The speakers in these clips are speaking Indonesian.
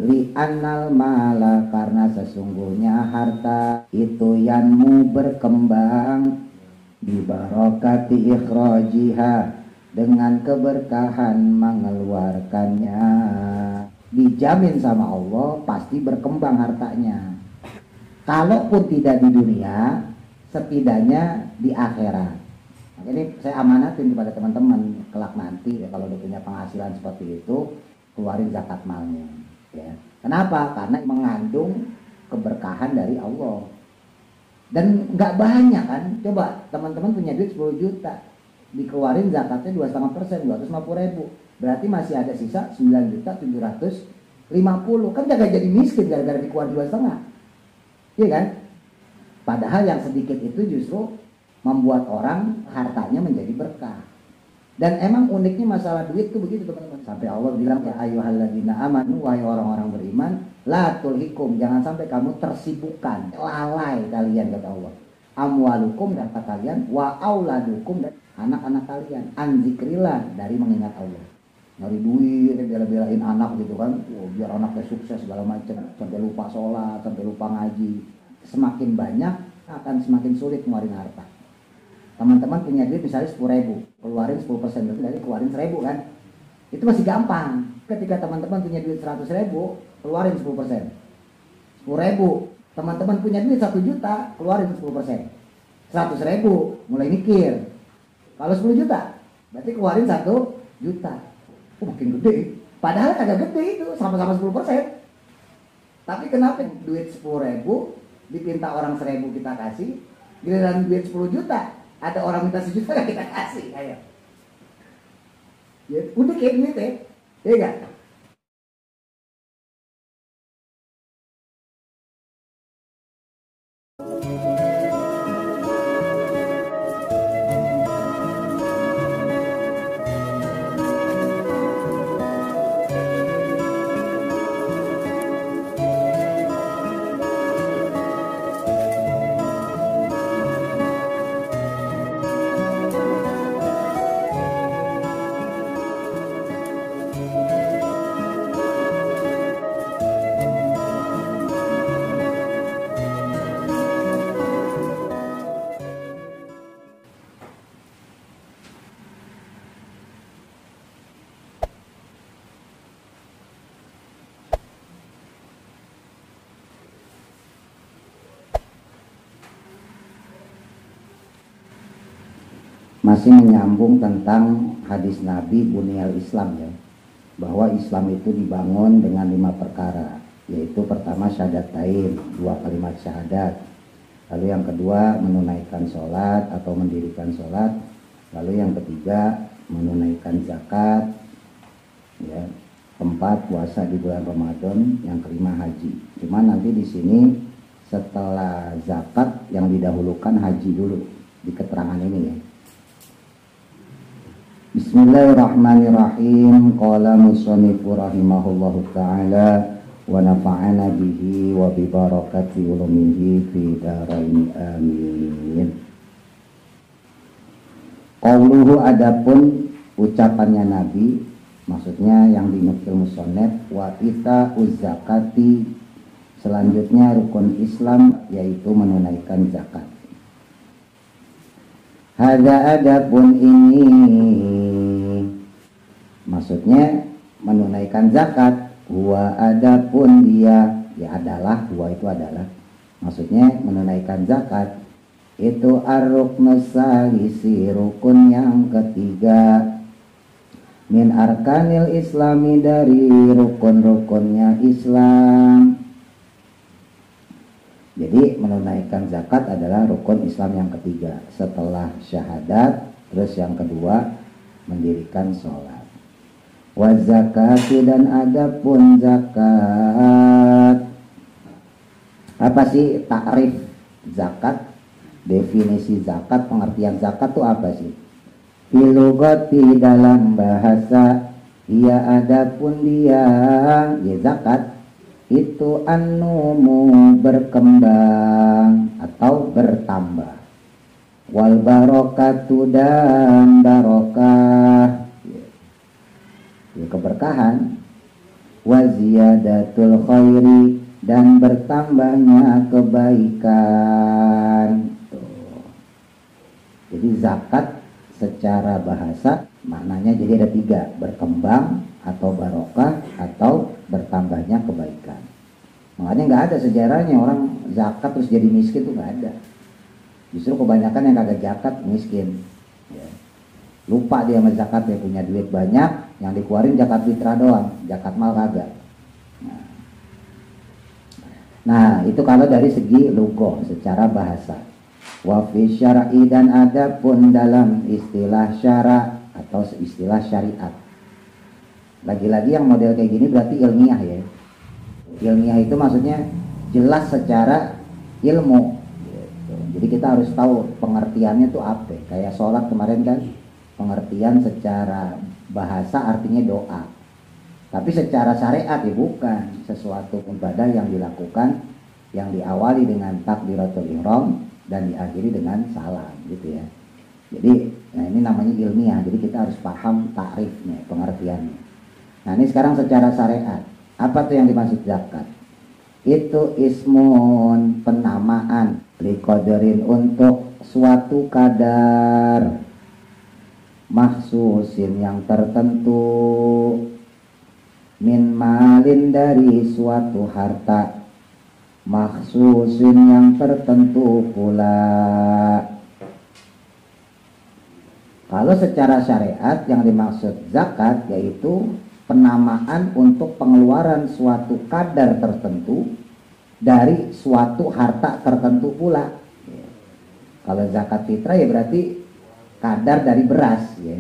Li annal mala, karena sesungguhnya harta itu yanmu berkembang, bi barakati ikhrajiha, dengan keberkahan mengeluarkannya. Dijamin sama Allah pasti berkembang hartanya. Kalaupun tidak di dunia, setidaknya di akhirat. Nah, ini saya amanatin kepada teman-teman kelak nanti ya, kalau udah punya penghasilan seperti itu, keluarin zakat malnya. Ya. Kenapa? Karena mengandung keberkahan dari Allah. Dan nggak banyak kan? Coba teman-teman punya duit 10 juta, dikeluarin zakatnya 2,5%, 250.000. Berarti masih ada sisa 9.750.000. Kan gak jadi miskin gara-gara dikeluarin 2,5. Iya kan? Padahal yang sedikit itu justru membuat orang hartanya menjadi berkah. Dan emang uniknya masalah duit itu begitu teman-teman. Sampai Allah bilang, ya ayyuhalladzina amanu, wahai orang-orang beriman, la tulhikum, jangan sampai kamu tersibukkan, lalai kalian, kata Allah. Amwalukum, dan kalian, wa auladukum, dan anak-anak kalian, an zikrillah, dari mengingat Allah. Nyari duit, bela-belain anak gitu kan, biar anaknya sukses segala macam, sampai lupa sholat, sampai lupa ngaji. Semakin banyak akan semakin sulit ngeluarin harta. Teman-teman punya duit misalnya 10.000, keluarin 10% dari keluarin 1.000 kan, itu masih gampang. Ketika teman-teman punya duit 100.000, keluarin 10%. 10.000, teman-teman punya duit 1 juta, keluarin 10%. 100.000, mulai mikir. Kalau 10 juta, berarti keluarin 1 juta. Makin gede. Padahal kagak gede itu, sama-sama 10%. Tapi kenapa duit 10.000 dipinta orang 1.000 kita kasih, giliran duit 10 juta ada orang minta 1 juta kita kasih, ayo. Ya, udah kayak gini teh, ya enggak? Masih menyambung tentang hadis Nabi Bunyal Islam ya, bahwa Islam itu dibangun dengan 5 perkara, yaitu pertama syahadatain, 2 kalimat syahadat, lalu yang kedua menunaikan sholat atau mendirikan sholat, lalu yang ketiga menunaikan zakat, ya, keempat puasa di bulan Ramadan, yang kelima haji. Cuma nanti di sini setelah zakat yang didahulukan haji dulu di keterangan ini ya. Bismillahirrahmanirrahim. Qala musannifu rahimahullahu ta'ala wa nafa'ana bihi wa bi barakati ulumihi fi darain amin. Qauluhu, adapun ucapannya Nabi, maksudnya yang dinukil musannif, wa ita uzzakati, selanjutnya rukun Islam yaitu menunaikan zakat. Hada adapun ini, maksudnya menunaikan zakat. Huwa adapun dia, ya adalah, huwa itu adalah, maksudnya menunaikan zakat itu ar-ruknus salisi, rukun yang ketiga, min arkanil islami, dari rukun-rukunnya Islam. Jadi menunaikan zakat adalah rukun Islam yang ketiga setelah syahadat. Terus yang kedua mendirikan sholat. Wa zakati, dan adapun zakat. Apa sih takrif zakat? Definisi zakat, pengertian zakat itu apa sih? Filugati, dalam bahasa, ia adapun dia, ya zakat itu an-numu, berkembang atau bertambah, wal barokatu, dan barokah, ya keberkahan, wa ziyadatul khairi, dan bertambahnya kebaikan. Tuh. Jadi zakat secara bahasa maknanya jadi ada 3, berkembang atau barokah atau bertambahnya kebaikan. Makanya nggak ada sejarahnya orang zakat terus jadi miskin, tuh nggak ada. Justru kebanyakan yang kagak zakat miskin. Ya. Lupa dia sama zakat, dia punya duit banyak, yang dikeluarin zakat fitrah doang, zakat mal kagak. Nah itu kalau dari segi lughah secara bahasa. Wa fi syar'i, dan ada pun dalam istilah syara atau istilah syariat. Lagi-lagi yang model kayak gini berarti ilmiah ya. Ilmiah itu maksudnya jelas secara ilmu gitu. Jadi kita harus tahu pengertiannya itu apa. Kayak sholat kemarin kan, pengertian secara bahasa artinya doa, tapi secara syariat ya bukan sesuatu ibadah yang dilakukan yang diawali dengan takbiratul ihram dan diakhiri dengan salam gitu ya. Jadi nah ini namanya ilmiah, jadi kita harus paham takrifnya, pengertiannya. Nah ini sekarang secara syariat, apa tuh yang dimaksud zakat? Itu ismun, penamaan, liqadarin, untuk suatu kadar, maksusin, yang tertentu, min malin, dari suatu harta, maksusin, yang tertentu pula. Kalau secara syariat yang dimaksud zakat yaitu penamaan untuk pengeluaran suatu kadar tertentu dari suatu harta tertentu pula. Kalau zakat fitrah ya berarti kadar dari beras ya.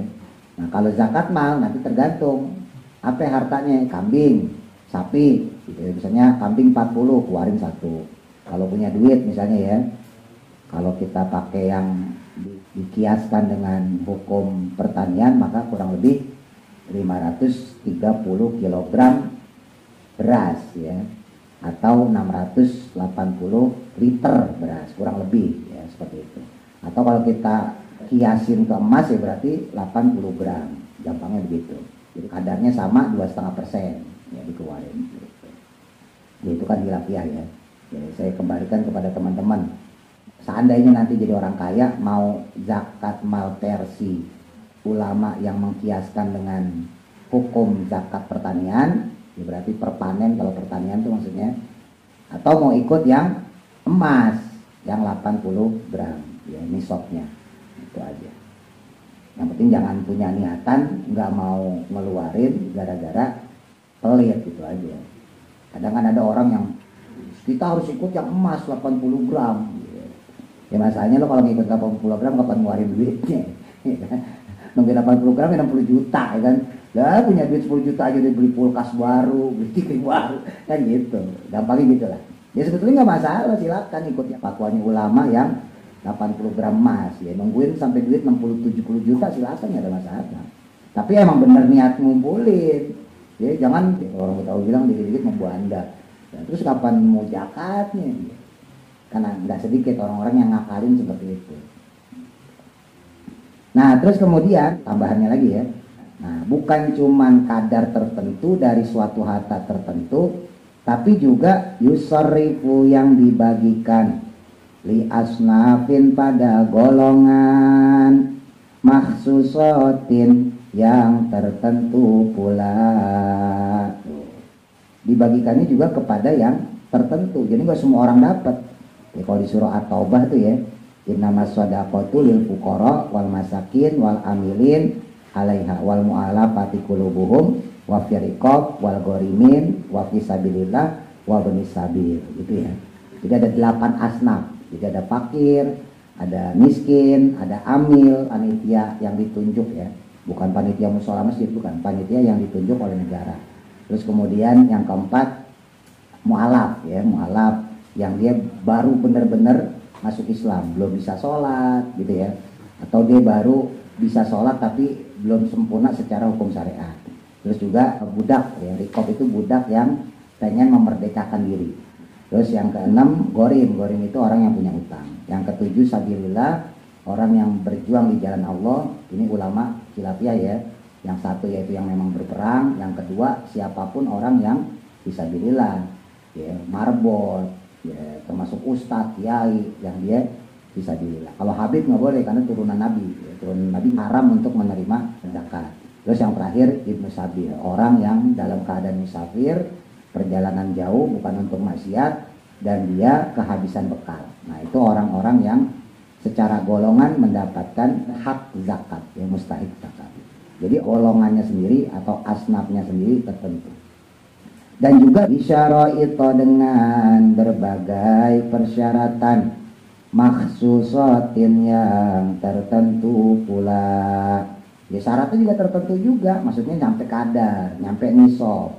Nah kalau zakat mal nanti tergantung apa hartanya, kambing, sapi gitu ya. Misalnya kambing 40 keluarin 1. Kalau punya duit misalnya ya, kalau kita pakai yang dikiaskan dengan hukum pertanian maka kurang lebih 530 kg beras ya, atau 680 liter beras kurang lebih ya, seperti itu. Atau kalau kita kiasin ke emas ya berarti 80 gram, gampangnya begitu. Jadi kadarnya sama 2,5% ya dikeluarin gitu. Ya, itu kan hilafiyah ya. Jadi saya kembalikan kepada teman-teman, seandainya nanti jadi orang kaya mau zakat mal versi ulama yang mengkiaskan dengan hukum zakat pertanian ya berarti per panen kalau pertanian itu maksudnya, atau mau ikut yang emas yang 80 gram ya nisabnya, itu aja. Yang penting jangan punya niatan nggak mau ngeluarin gara-gara pelit, gitu aja. Kadang kan ada orang yang kita harus ikut yang emas 80 gram ya, masalahnya lo kalau ngikut 80 gram kapan ngeluarin duitnya nunggu 80 gram 60 juta ya kan. Lah punya duit 10 juta aja udah beli kulkas baru, beli TV baru kan gitu. Gampangnya gitu lah. Ya sebetulnya nggak masalah, silakan ikut ya fatwanya ulama yang 80 gram emas ya, nungguin sampai duit 60-70 juta silakan, nggak ada masalah. Tapi emang bener niat ngumpulin ya, jangan orang tahu bilang dikit-dikit membuanda ya, terus kapan mau zakatnya ya. Karena nggak sedikit orang-orang yang ngakalin seperti itu. Nah terus kemudian tambahannya lagi ya, nah bukan cuman kadar tertentu dari suatu harta tertentu, tapi juga yusarifu, yang dibagikan, li asnafin, pada golongan, maksusotin, yang tertentu pula. Dibagikannya juga kepada yang tertentu, jadi nggak semua orang dapat ya. Kalau di surah At-Taubah tuh ya, innamas shadaqatu lil fuqara wal masakin wal amilin 'alaiha wal mu'allafati qulubuhum wa fi riqab wal gharimin wa fi sabilillah wa ibnis sabil, gitu ya. Jadi ada 8 asnaf. Jadi ada fakir, ada miskin, ada amil, panitia yang ditunjuk ya. Bukan panitia mushola masjid, bukan, panitia yang ditunjuk oleh negara. Terus kemudian yang keempat mu'alaf ya, mu'alaf yang dia baru benar-benar masuk Islam, belum bisa sholat gitu ya, atau dia baru bisa sholat tapi belum sempurna secara hukum syariat. Terus juga budak ya, riqab itu budak yang pengen memerdekakan diri. Terus yang keenam gorim, gorim itu orang yang punya utang. Yang ketujuh sabilillah, orang yang berjuang di jalan Allah. Ini ulama khilafiyah ya, Yang satu yaitu yang memang berperang, yang kedua siapapun orang yang fisabilillah, ya, marbot, ya, termasuk ustadz, kiai yang dia fisabilillah. Kalau Habib nggak boleh karena turunan Nabi, ya, turunan Nabi haram untuk menerima zakat. Terus yang terakhir Ibnu Sabil, orang yang dalam keadaan musafir, perjalanan jauh bukan untuk maksiat dan dia kehabisan bekal. Nah itu orang-orang yang secara golongan mendapatkan hak zakat, yang mustahik zakat. Jadi golongannya sendiri atau asnafnya sendiri tertentu. Dan juga isyara'ita dengan berbagai persyaratan makhsusatin yang tertentu pula. Ya syaratnya juga tertentu juga, maksudnya nyampe kadar, nyampe nisab.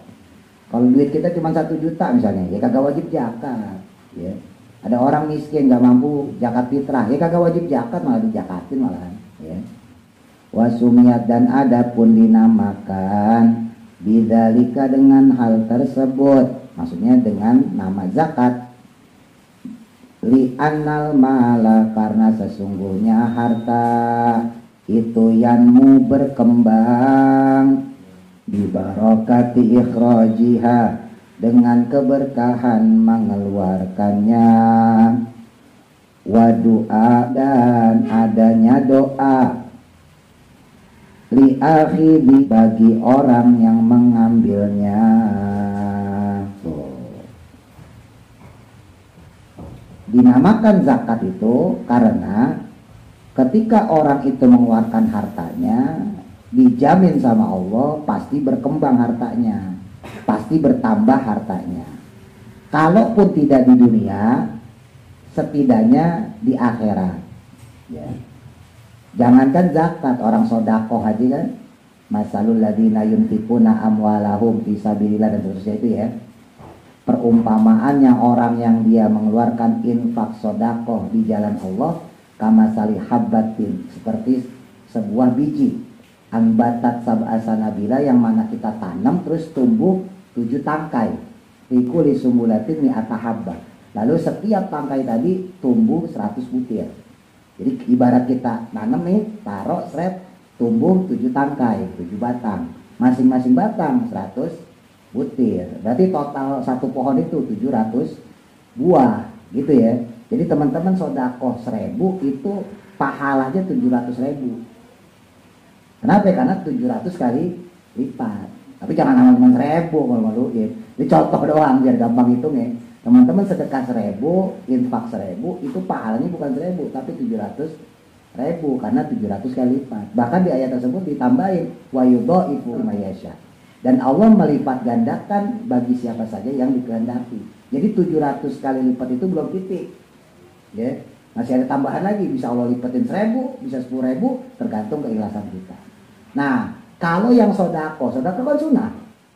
Kalau duit kita cuma 1 juta misalnya, ya kagak wajib zakat. Ya. Ada orang miskin nggak mampu zakat fitrah, ya kagak wajib zakat, malah dijakatin malahan. Ya. Wasumiyat dan ada pun dinamakan bidzalika dengan hal tersebut, maksudnya dengan nama zakat. Li'annal mala karena sesungguhnya harta itu yanmu berkembang bibarakati ikhrajiha dengan keberkahan mengeluarkannya, wa doa dan adanya doa li akhibi bagi orang yang mengambilnya. Dinamakan zakat itu karena ketika orang itu mengeluarkan hartanya, dijamin sama Allah pasti berkembang hartanya, pasti bertambah hartanya. Kalaupun tidak di dunia, setidaknya di akhirat. Ya. Jangankan zakat, orang sodakoh aja kan, masalul ladina yunfikuna amwalahum fisabilillah dan seterusnya itu ya. Perumpamaannya orang yang dia mengeluarkan infak sodakoh di jalan Allah, kamasali habbatin, seperti sebuah biji ambatat sab'asanabila yang mana kita tanam terus tumbuh 7 tangkai. Ikuli sumbulatin mi'ata habba. Lalu setiap tangkai tadi tumbuh 100 butir. Jadi ibarat kita nanam nih, taruh seret, tumbuh 7 tangkai, 7 batang. Masing-masing batang 100 butir. Berarti total satu pohon itu 700 buah, gitu ya. Jadi teman-teman sodakoh 1000 itu pahalanya 700.000. Kenapa? Karena 700 kali lipat. Tapi jangan teman-teman 1000 malu-maluin. Ini contoh doang biar gampang hitung ya. Teman-teman sedekah 1000, infak 1000 itu pahalanya bukan 1000 tapi 700.000 karena 700 kali lipat. Bahkan di ayat tersebut ditambahin wa yudha'ifu mayasya. Dan Allah melipat gandakan bagi siapa saja yang dikehendaki. Jadi 700 kali lipat itu belum titik. Ya, masih ada tambahan lagi, bisa Allah lipatin 1000, bisa 10.000, tergantung keikhlasan kita. Nah, kalau yang sodako kan sunnah,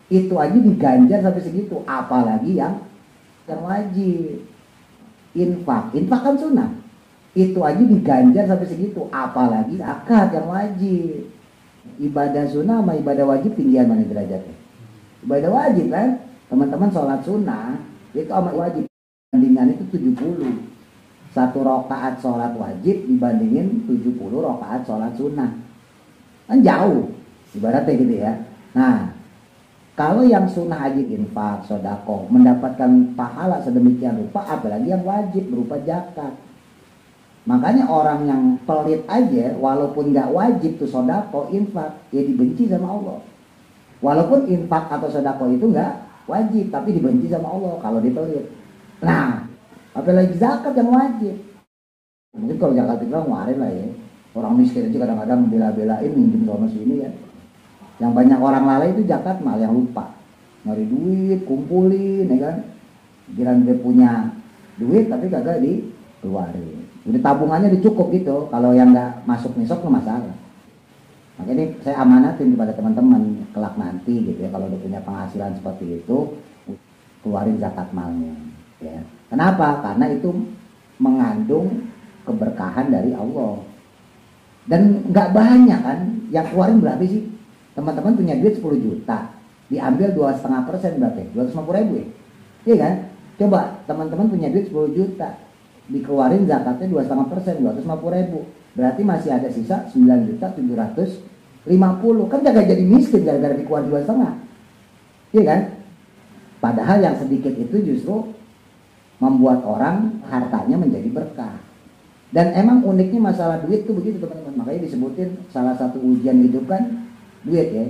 itu aja diganjar sampai segitu, apalagi yang wajib. Infak kan sunnah, itu aja diganjar sampai segitu, apalagi zakat yang wajib. Ibadah sunnah sama ibadah wajib tinggian mana derajatnya? Ibadah wajib kan, teman-teman sholat sunnah itu sama wajib bandingan itu 70. 1 rakaat sholat wajib dibandingin 70 rakaat sholat sunnah, kan jauh ibaratnya gitu ya. Nah kalau yang sunnah aja infak, sodako mendapatkan pahala sedemikian rupa, apalagi yang wajib berupa zakat. Makanya orang yang pelit aja, walaupun nggak wajib tuh sodako, infak, ya dibenci sama Allah. Walaupun infak atau sodako itu nggak wajib, tapi dibenci sama Allah kalau dia pelit. Nah, apalagi zakat yang wajib. Mungkin kalau zakat itu kemarin lah ya. Orang miskin aja kadang-kadang bela-belain minjem sama sini ya. Yang banyak orang lalai itu zakat malah yang lupa. Nyari duit, kumpulin, ya kan. Kira dia punya duit tapi kagak dikeluarin. Udah tabungannya dicukup gitu, kalau yang nggak masuk nisab nggak masalah. Makanya saya amanatin kepada teman-teman kelak nanti gitu ya, kalau udah punya penghasilan seperti itu, keluarin zakat malnya. Ya. Kenapa? Karena itu mengandung keberkahan dari Allah. Dan nggak banyak kan, yang keluarin berapa sih? Teman-teman punya duit 10 juta, diambil 2,5% berapa? 250.000 ya? Iya kan? Coba teman-teman punya duit 10 juta. Dikeluarin zakatnya 2,5%, 250.000. Berarti masih ada sisa 9.700.000. 50, kan gak jadi miskin gara-gara dikeluarin 2,5. Iya kan? Padahal yang sedikit itu justru membuat orang hartanya menjadi berkah. Dan emang uniknya masalah duit tuh begitu teman-teman. Makanya disebutin salah satu ujian hidup kan duit ya.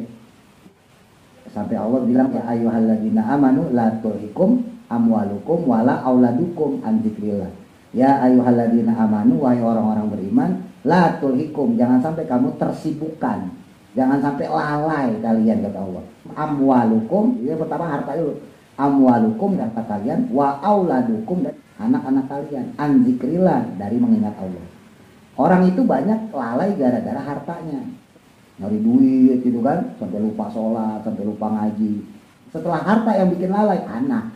Sampai Allah bilang ya ayyuhalladzina amanu la tulhikum amwalukum wala auladukum an dzikrillah. Ya ayyuhalladzina amanu, wahai orang-orang beriman, la tulhikum, jangan sampai kamu tersibukkan. Jangan sampai lalai kalian, kata Allah. Amwalukum, ini pertama harta dulu. Amwalukum, harta kalian, wa auladukum, dan anak-anak kalian, an dzikrillah, dari mengingat Allah. Orang itu banyak lalai gara-gara hartanya. Nyari duit gitu kan, sampai lupa sholat, sampai lupa ngaji. Setelah harta yang bikin lalai, anak.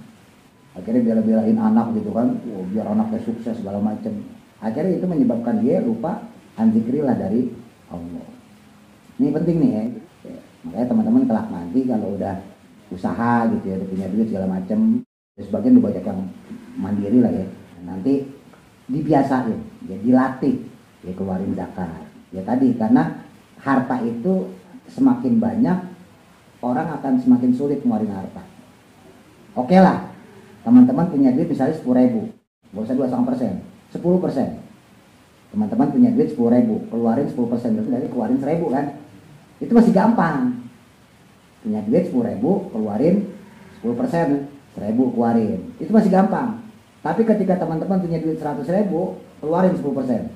Akhirnya bela-belain anak gitu kan, biar anaknya sukses segala macam. Akhirnya itu menyebabkan dia lupa an dzikrillah dari Allah. Ini penting nih ya. Makanya teman-teman kelak nanti kalau udah usaha gitu ya, udah punya duit segala macam, sebagian udah banyak yang mandiri lah ya. Nanti dibiasain, ya dilatih, ya keluarin zakat. Ya tadi, karena harta itu semakin banyak, orang akan semakin sulit ngeluarin harta. Oke lah, teman-teman punya duit misalnya 10.000, gak usah 2,5%, 10%. Teman-teman punya duit 10.000, keluarin 10%, berarti dari keluarin 1.000 kan? Itu masih gampang. Punya duit 10.000, keluarin 10%, 1.000 keluarin. Itu masih gampang. Tapi ketika teman-teman punya duit 100.000, keluarin 10%.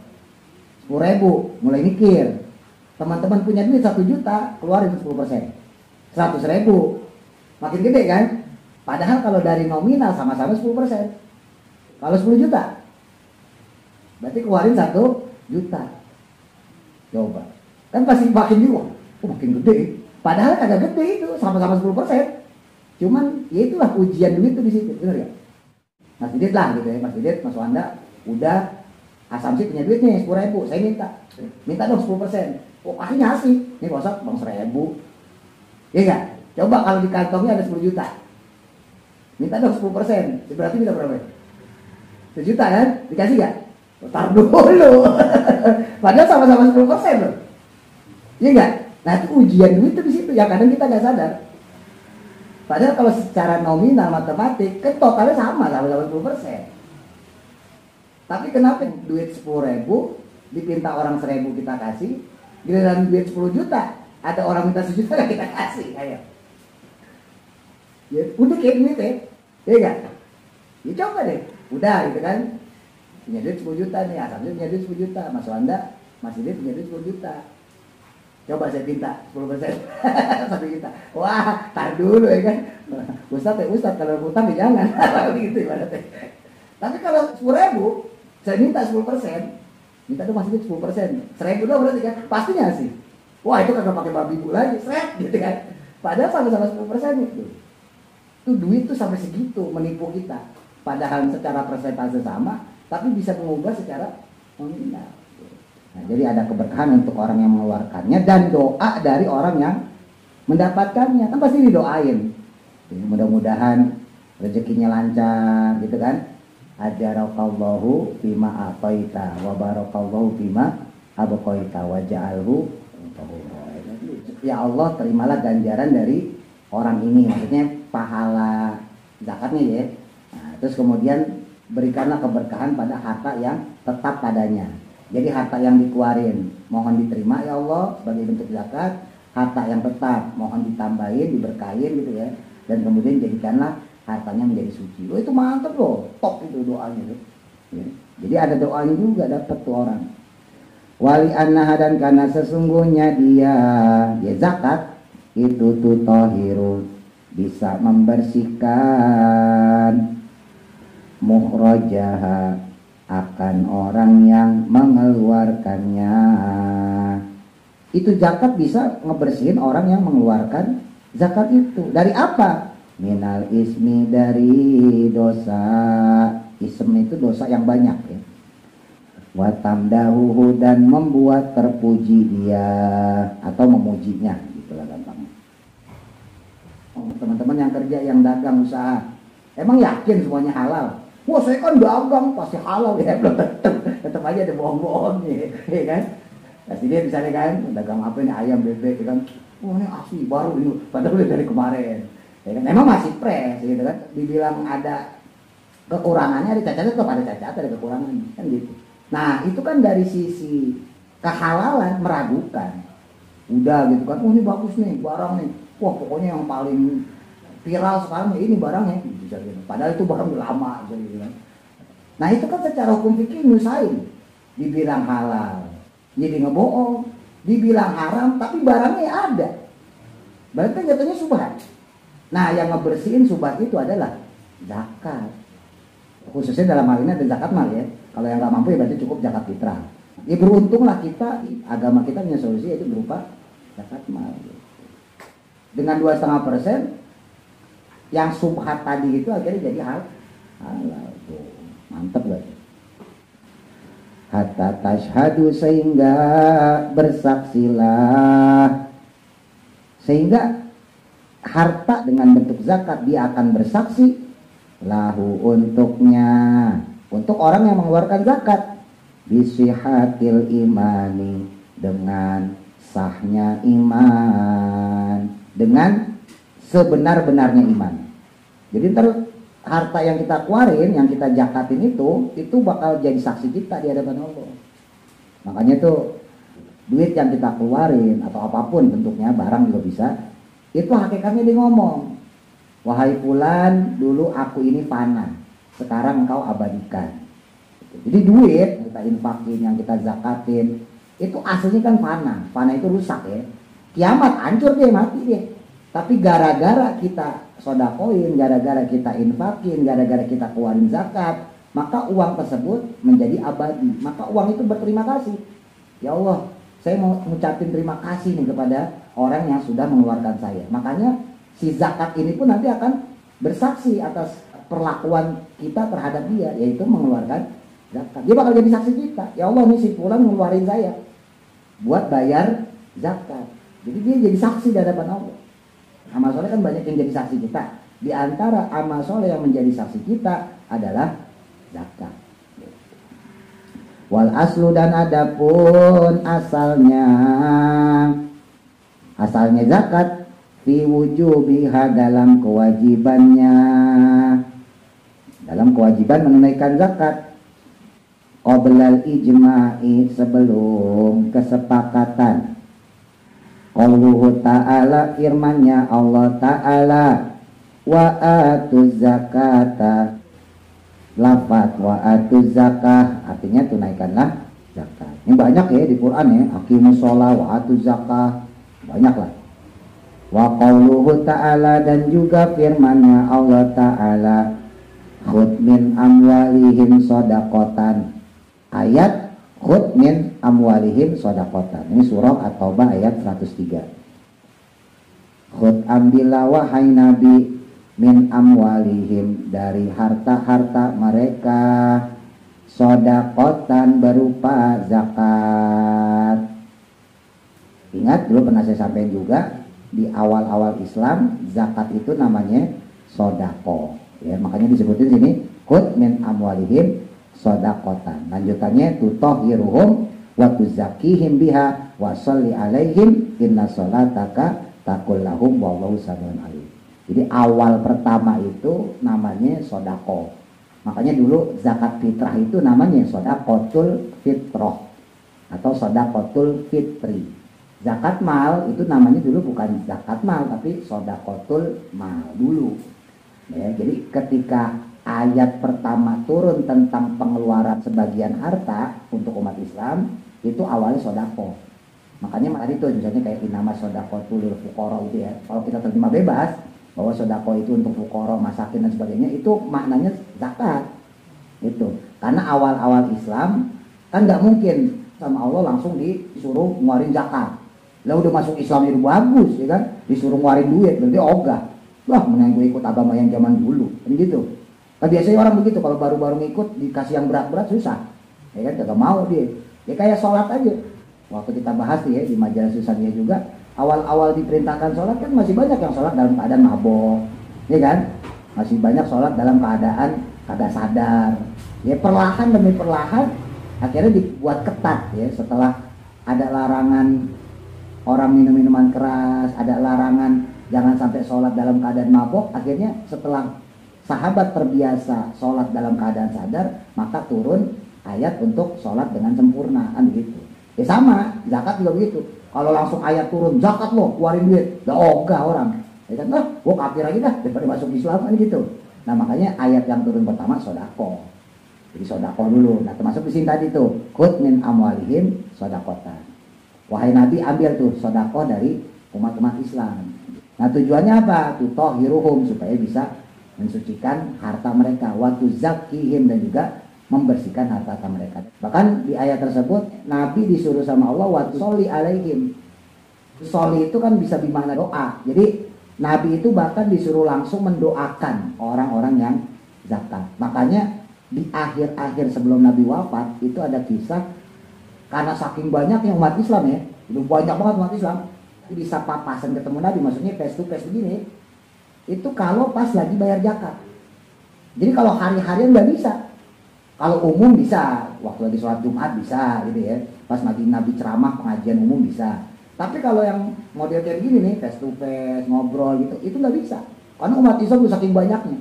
10.000, mulai mikir. Teman-teman punya duit 1 juta, keluarin 10%. 100.000, makin gede kan? Padahal kalau dari nominal sama-sama 10%. Kalau 10 juta, berarti keluarin 1 juta. Coba. Kan pasti makin juga. Oh, makin gede. Padahal kagak gede itu, sama-sama 10%. Cuman ya itulah ujian duit itu di situ, benar ya? Mas Didit lah gitu ya, Mas Didit, Mas Wanda udah asumsi punya duit nih 10.000, saya minta dong 10%. Oh, akhirnya ngasih. Nih bosok bang 1.000. Iya enggak? Coba kalau di kantongnya ada 10 juta. Minta dong 10%. Berarti minta berapa? 1 juta kan? Dikasih enggak? Tar dulu. Padahal sama-sama 10% loh. Iya enggak? Nah, itu ujian duit itu di situ yang kadang kita nggak sadar. Padahal kalau secara nominal matematik kan totalnya sama-sama 10%. Tapi kenapa duit 10.000 dipinta orang 1.000 kita kasih, giliran duit 10 juta ada orang minta 1 juta kita kasih, ayo. Ya, udah kayak duit ya, iya enggak? Ya coba deh, udah gitu kan. Punya duit 10 juta nih, asalnya punya duit 10 juta, Mas Wanda, Mas Didit punya duit 10 juta. Coba saya minta 10%, 1 juta. Wah, tar dulu ya kan. Ustaz kalau utang ya jangan. Gitu ibaratnya. Tapi kalau 10.000, saya minta 10%. Minta dong Mas Didit 10%. 1.000 dong berarti kan. Pastinya sih. Wah, itu kagak pakai babi bu lagi, seret gitu kan. Padahal sama-sama 10% itu. Itu duit tuh sampai segitu menipu kita. Padahal secara persentase sama, tapi bisa mengubah secara nominal. Nah, jadi ada keberkahan untuk orang yang mengeluarkannya dan doa dari orang yang mendapatkannya. Kan pasti didoain. Jadi mudah-mudahan rezekinya lancar gitu kan. Ajarakallahu bima ataita wa barakallahu bima abqaita wa ja'alhu. Ya Allah, terimalah ganjaran dari orang ini. Maksudnya pahala zakatnya ya. Nah, terus kemudian berikanlah keberkahan pada harta yang tetap padanya. Jadi harta yang dikeluarin mohon diterima ya Allah sebagai bentuk zakat, harta yang tetap mohon ditambahin, diberkahin gitu ya. Dan kemudian jadikanlah hartanya menjadi suci. Oh, itu mantap loh, top itu doanya tuh. Ya. Jadi ada doanya juga dapat tuh orang. Wali annaha, dan karena sesungguhnya dia zakat itu tuh tohiru, bisa membersihkan mukhrajaha, akan orang yang mengeluarkannya. Itu zakat bisa ngebersihin orang yang mengeluarkan zakat itu. Dari apa? Minal ismi, dari dosa. Ism itu dosa yang banyak ya. Wa tamdahuhu, dan membuat terpuji dia atau memujinya, gitulah gampangnya. Oh, teman-teman yang kerja, yang dagang, usaha, emang yakin semuanya halal? Wah, saya kan dagang pasti halal ya, belum tentu. Tetap aja ada bohong-bohongnya, ya kan? Pasti dia misalnya kan dagang apa ini, ayam, bebek kan, oh ini asli baru ini, padahal udah dari kemarin ya kan, emang masih fresh gitu kan. Dibilang ada kekurangannya, ada cacatnya, tetap ada cacat, ada kekurangan kan gitu. Nah itu kan dari sisi kehalalan meragukan, udah gitu kan, oh ini bagus nih barang nih, wah pokoknya yang paling viral sekarang ini barangnya bisa gitu. Padahal itu barang udah lama gitu kan. Nah itu kan secara hukum fikih nyusahin, dibilang halal jadi ngebohong, dibilang haram tapi barangnya ada, berarti kan jatuhnya subhat. Nah yang ngebersihin subhat itu adalah zakat, khususnya dalam hal ini ada zakat mal ya. Kalau yang nggak mampu ya berarti cukup zakat fitrah. Ya beruntunglah kita, agama kita punya solusi yaitu berupa zakat mal. Dengan 2,5% yang subhat tadi itu akhirnya jadi halal. Tuh, mantep loh. Hatta tashhadu, sehingga bersaksilah, sehingga harta dengan bentuk zakat dia akan bersaksi lahu untuknya, untuk orang yang mengeluarkan zakat, bisihatil imani, dengan sahnya iman, dengan sebenar-benarnya iman. Jadi terus harta yang kita keluarin, yang kita zakatin itu bakal jadi saksi kita di hadapan Allah. Makanya tuh duit yang kita keluarin atau apapun bentuknya, barang juga bisa, itu hakikatnya dia ngomong, wahai fulan, dulu aku ini fana, sekarang engkau abadikan. Jadi duit yang kita infakin, yang kita zakatin, itu aslinya kan fana. Fana itu rusak ya, kiamat hancur dia, mati dia. Tapi gara-gara kita sodakoin, gara-gara kita infakin, gara-gara kita keluarin zakat, maka uang tersebut menjadi abadi. Maka uang itu berterima kasih. Ya Allah, saya mau mengucapkan terima kasih nih kepada orang yang sudah mengeluarkan saya. Makanya si zakat ini pun nanti akan bersaksi atas perlakuan kita terhadap dia, yaitu mengeluarkan zakat. Dia bakal jadi saksi kita. Ya Allah, nih si fulan ngeluarin saya buat bayar zakat. Jadi dia jadi saksi di hadapan Allah. Amal soleh kan banyak yang jadi saksi kita. Di antara amal soleh yang menjadi saksi kita adalah zakat. Wal aslu, dan adapun asalnya zakat, fi wujubiha, dalam kewajibannya, dalam kewajiban menunaikan zakat, qoblal ijma'i, sebelum kesepakatan. Qauluhu ta'ala, firmannya Allah Ta'ala, wa atuz zakata, lafaz wa atuz zakah artinya tunaikanlah zakat. Ini banyak ya di Quran ya, aqimus sholah wa atuz zakah, banyak lah. Wa qauluhu ta'ala, dan juga firmannya Allah Ta'ala, khudh min amwalihim shadaqatan, ayat khudh min amwalihim shadaqatan. Ini surah At-Taubah ayat 103. Khudh, ambillah wahai Nabi, min amwalihim, dari harta-harta mereka, shadaqatan, berupa zakat. Ingat dulu pernah saya sampaikan juga, di awal-awal Islam zakat itu namanya sodako ya, makanya disebutin sini khudh min amwalihim shadaqatan. Lanjutannya tutahhiruhum wa tuzakkihim biha wa sholli alaihim inna sholataka taqul lahum wallahu samiun alim. Jadi awal pertama itu namanya sodako. Makanya dulu zakat fitrah itu namanya sodakotul fitrah atau sodakotul fitri. Zakat mal itu namanya dulu bukan zakat mal tapi sodakotul mal dulu. Ya, jadi ketika ayat pertama turun tentang pengeluaran sebagian harta untuk umat Islam, itu awalnya sodako. Makanya tadi itu misalnya kayak inama sodakotul fuqara itu ya. Kalau kita terjemah bebas bahwa sodako itu untuk fuqara, masakin dan sebagainya, itu maknanya zakat. Itu karena awal-awal Islam kan nggak mungkin sama Allah langsung disuruh ngeluarin zakat. Lah udah masuk Islam itu bagus ya kan, disuruh ngeluarin duit berarti ogah. Wah, mending gue ikut agama yang zaman dulu, kan gitu. Kan biasanya orang begitu, kalau baru-baru ngikut dikasih yang berat-berat susah. Ya kan, kagak mau dia. Ya kayak sholat aja. Waktu kita bahas ya di majalah Susania juga, awal-awal diperintahkan sholat kan masih banyak yang sholat dalam keadaan mabok, ya kan? Masih banyak sholat dalam keadaan kagak sadar. Ya perlahan demi perlahan akhirnya dibuat ketat ya setelah ada larangan orang minum minuman keras, ada larangan jangan sampai sholat dalam keadaan mabok. Akhirnya setelah sahabat terbiasa sholat dalam keadaan sadar, maka turun ayat untuk sholat dengan sempurna, kan begitu. Ya sama, zakat juga begitu. Kalau langsung ayat turun, zakat loh, keluarin duit, udah ogah orang. Ya kan, gua kafir lagi dah daripada masuk Islam, kan gitu. Nah makanya ayat yang turun pertama sodako. Jadi sodako dulu. Nah termasuk di sini tadi tuh, khudz min amwalihim sodakotan. Wahai Nabi, ambil tuh sodako dari umat-umat Islam. Nah tujuannya apa? Tutohiruhum, supaya bisa mensucikan harta mereka, waktu zakihim, dan juga membersihkan harta mereka. Bahkan di ayat tersebut Nabi disuruh sama Allah waktu sholli alaihim. Sholli itu kan bisa bermakna doa. Jadi Nabi itu bahkan disuruh langsung mendoakan orang-orang yang zakat. Makanya di akhir-akhir sebelum Nabi wafat itu ada kisah, karena saking banyaknya umat Islam ya, itu banyak banget umat Islam, itu bisa papasan ketemu Nabi, maksudnya face to face begini. Itu kalau pas lagi bayar zakat. Jadi kalau hari-harian nggak bisa. Kalau umum bisa, waktu lagi sholat Jumat bisa gitu ya. Pas lagi Nabi ceramah pengajian umum bisa. Tapi kalau yang model kayak gini nih, face to face, ngobrol gitu, itu nggak bisa. Karena umat Islam saking banyaknya.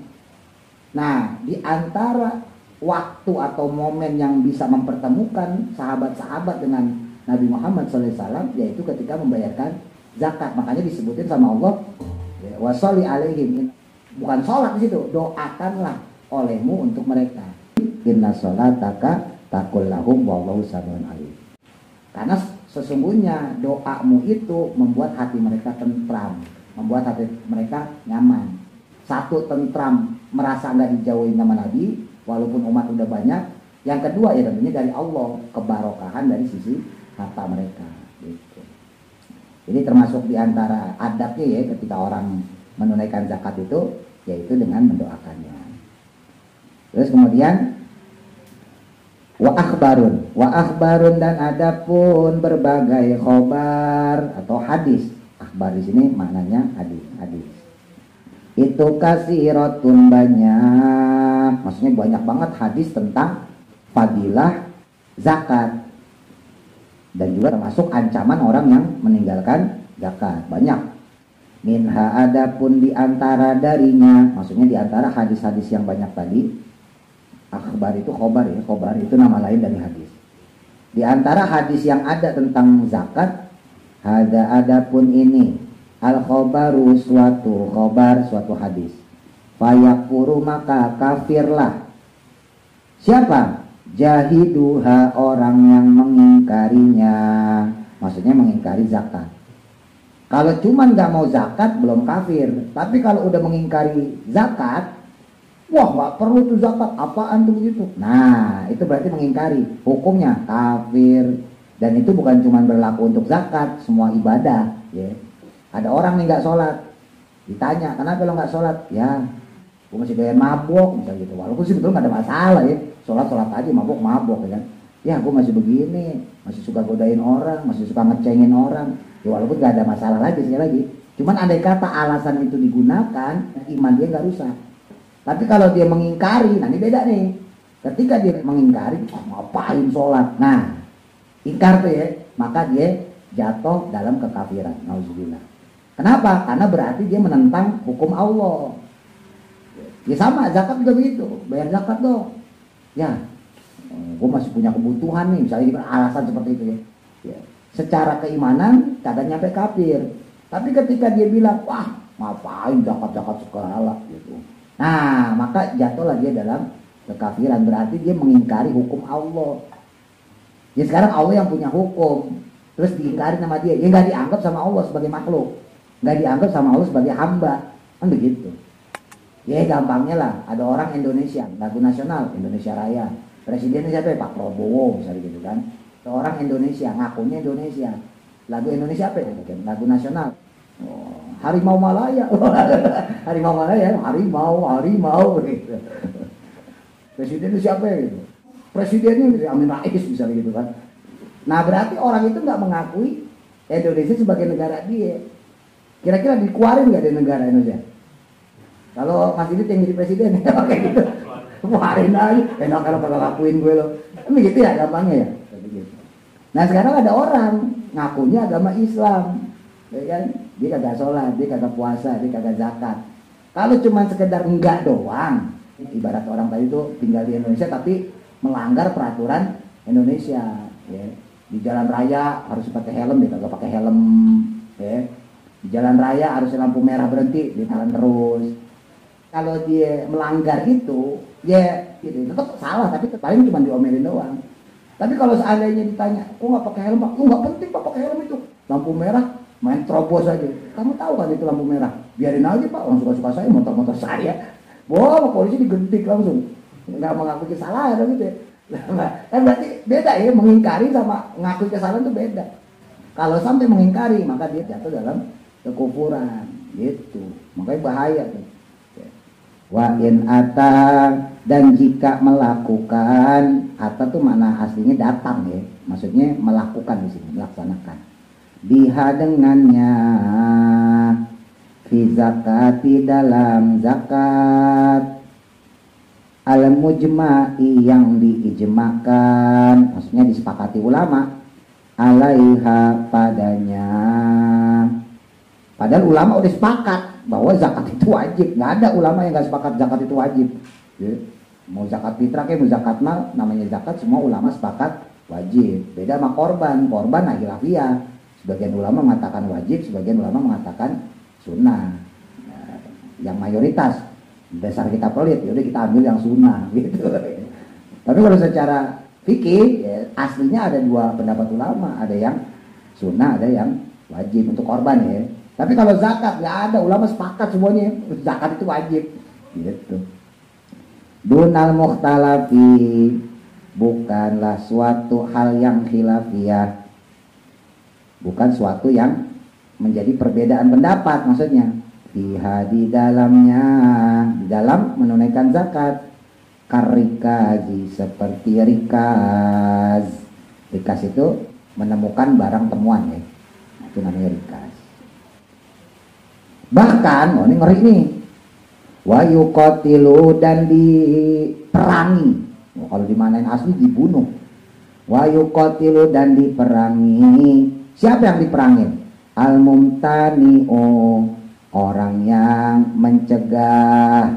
Nah, di antara waktu atau momen yang bisa mempertemukan sahabat-sahabat dengan Nabi Muhammad SAW, yaitu ketika membayarkan zakat. Makanya disebutin sama Allah, washolli alaihim, bukan sholat di situ, doakanlah olehmu untuk mereka. Inna sholataka takul lahum wallahu samiun alim. Karena sesungguhnya doamu itu membuat hati mereka tentram, membuat hati mereka nyaman. Satu, tentram, merasa nggak dijauhin sama Nabi, walaupun umat udah banyak. Yang kedua ya tentunya dari Allah, kebarokahan dari sisi harta mereka. Gitu. Jadi termasuk diantara adabnya ya ketika orang menunaikan zakat itu, yaitu dengan mendoakannya. Terus kemudian wa akhbarun dan adapun berbagai khobar atau hadis. Akhbar di sini maknanya hadis. Itu kasiratun banyak, maksudnya banyak banget hadis tentang fadilah zakat. Dan juga termasuk ancaman orang yang meninggalkan zakat. Banyak. Minha adapun diantara darinya, maksudnya diantara hadis-hadis yang banyak tadi. Akhbar itu khobar ya, khobar itu nama lain dari hadis. Di antara hadis yang ada tentang zakat, adapun ini al-khobaru, suatu khobar, suatu hadis. Fayakfuru, maka kafirlah. Siapa? Jahiduha, orang yang mengingkarinya, maksudnya mengingkari zakat. Kalau cuman gak mau zakat belum kafir, tapi kalau udah mengingkari zakat, wah gak perlu tuh zakat, apaan tuh begitu. Nah itu berarti mengingkari, hukumnya kafir. Dan itu bukan cuma berlaku untuk zakat, semua ibadah ya. Ada orang nih gak sholat, ditanya kenapa lo gak sholat? Ya gue masih doyan mabok misalnya gitu. Walaupun sih betul gak ada masalah ya, sholat aja, mabok ya kan. Ya gue masih begini, masih suka godain orang, masih suka ngecengin orang. Ya walaupun gak ada masalah lagi sekali lagi. Cuman andai kata alasan itu digunakan, iman dia gak rusak. Tapi kalau dia mengingkari, nah ini beda nih. Ketika dia mengingkari, ngapain sholat? Nah, ingkar tuh ya, maka dia jatuh dalam kekafiran. Nauzubillah. Kenapa? Karena berarti dia menentang hukum Allah. Ya sama, zakat juga begitu. Bayar zakat dong. Ya, gue masih punya kebutuhan nih, misalnya alasan seperti itu ya. Ya. Secara keimanan kadang nyampe kafir. Tapi ketika dia bilang, wah ngapain zakat-zakat segala gitu. Nah, maka jatuhlah dia dalam kekafiran. Berarti dia mengingkari hukum Allah. Ya sekarang Allah yang punya hukum, terus diingkari sama dia. Ya nggak dianggap sama Allah sebagai makhluk, nggak dianggap sama Allah sebagai hamba, kan begitu. Ya gampangnya lah, ada orang Indonesia, lagu nasional Indonesia Raya, presidennya siapa ya? Pak Prabowo misalnya gitu kan. Orang Indonesia, ngakunya Indonesia, lagu Indonesia apa ya? Lagu nasional. Oh, Harimau Malaya. Harimau Malaya, harimau gitu. Presidennya siapa ya gitu? Presidennya Amin Rais misalnya gitu kan. Nah berarti orang itu nggak mengakui Indonesia sebagai negara dia. Kira-kira dikeluarin nggak dari negara Indonesia? Kalau Mas Didit yang jadi presiden ya kayak gitu. Keluarin aja. Enak kalau pada lakuin gue loh. Kan begitu ya gampangnya ya. Nah sekarang ada orang ngakunya agama Islam, ya kan? Dia kagak sholat, dia kagak puasa, dia kagak zakat. Kalau cuma sekedar enggak doang, ibarat orang tadi itu tinggal di Indonesia tapi melanggar peraturan Indonesia, ya. Di jalan raya harus pakai helm, dia kagak pakai helm, ya. Di jalan raya harus lampu merah berhenti, dia jalan terus. Kalau dia melanggar itu, ya gitu, tetap salah, tapi paling cuma diomelin doang. Tapi kalau seandainya ditanya, kok nggak pakai helm Pak? Oh nggak penting Pak pakai helm itu. Lampu merah, main terobos aja. Kamu tahu kan itu lampu merah? Biarin aja Pak, orang suka-suka saya, motor-motor saya. Wah, polisi digentik langsung. Nggak mengakui kesalahan gitu ya. Kan berarti beda ya, mengingkari sama ngakui kesalahan itu beda. Kalau sampai mengingkari, maka dia jatuh dalam kekufuran, gitu. Makanya bahaya tuh. Wa in ata, dan jika melakukan, ata tuh mana aslinya datang ya, maksudnya melakukan di sini, melaksanakan. Biha dengannya, fi zakati dalam zakat, al mujma'i yang diijmakan, maksudnya disepakati ulama, alaiha padanya. Padahal ulama udah sepakat bahwa zakat itu wajib. Nggak ada ulama yang nggak sepakat zakat itu wajib. Ya. Mau zakat fitrah kayak mau zakat mal, namanya zakat semua ulama sepakat wajib. Beda sama korban, korban khilafiyah. Sebagian ulama mengatakan wajib, sebagian ulama mengatakan sunnah. Nah, yang mayoritas dasar kita pelit, yaudah kita ambil yang sunnah gitu. Tapi kalau secara fikih, ya, aslinya ada dua pendapat ulama, ada yang sunnah, ada yang wajib untuk korban ya. Tapi kalau zakat nggak ada, ulama sepakat semuanya zakat itu wajib, gitu. Dunal mukhtalafi, bukanlah suatu hal yang khilafiyah, bukan suatu yang menjadi perbedaan pendapat, maksudnya. Fiha di dalamnya, di dalam menunaikan zakat, karikazi seperti rikaz. Rikaz itu menemukan barang temuan ya, itu namanya rikaz. Bahkan, oh ini ngeri nih, wa yuqatilu, dan diperangi. Oh, kalau dimanain asli dibunuh. Wa yuqatilu, dan diperangi. Siapa yang diperangin? Al-mumtani'u, orang yang mencegah,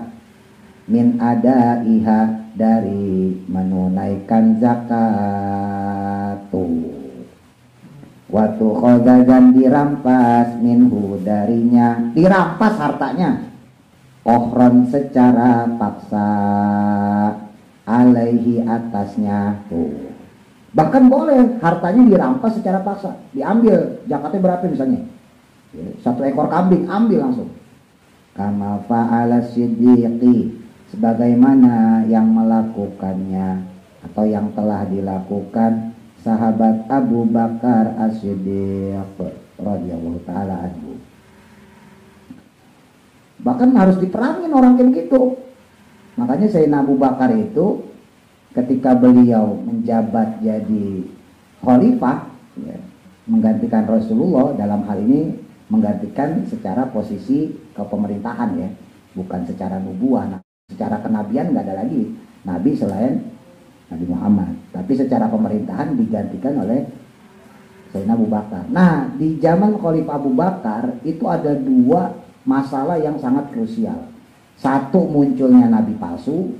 min adaiha, dari menunaikan zakat. Waktu khoda, dan dirampas, minhu darinya, dirampas hartanya, ohron secara paksa, alaihi atasnya. Tuh. Bahkan boleh hartanya dirampas secara paksa, diambil, zakatnya berapa misalnya, 1 ekor kambing, ambil langsung. Kama fa'ala siddiqi, sebagaimana yang melakukannya atau yang telah dilakukan sahabat Abu Bakar As-Siddiq radhiyallahu taala anhu. Bahkan harus diperangin orang kayak gitu. Makanya Sayyidina Abu Bakar itu ketika beliau menjabat jadi khalifah, ya, menggantikan Rasulullah, dalam hal ini menggantikan secara posisi kepemerintahan ya, bukan secara nubuah. Nah, secara kenabian nggak ada lagi nabi selain Nabi Muhammad, tapi secara pemerintahan digantikan oleh Sayyidina Abu Bakar. Nah, di zaman Khalifah Abu Bakar itu ada 2 masalah yang sangat krusial. Satu, munculnya nabi palsu,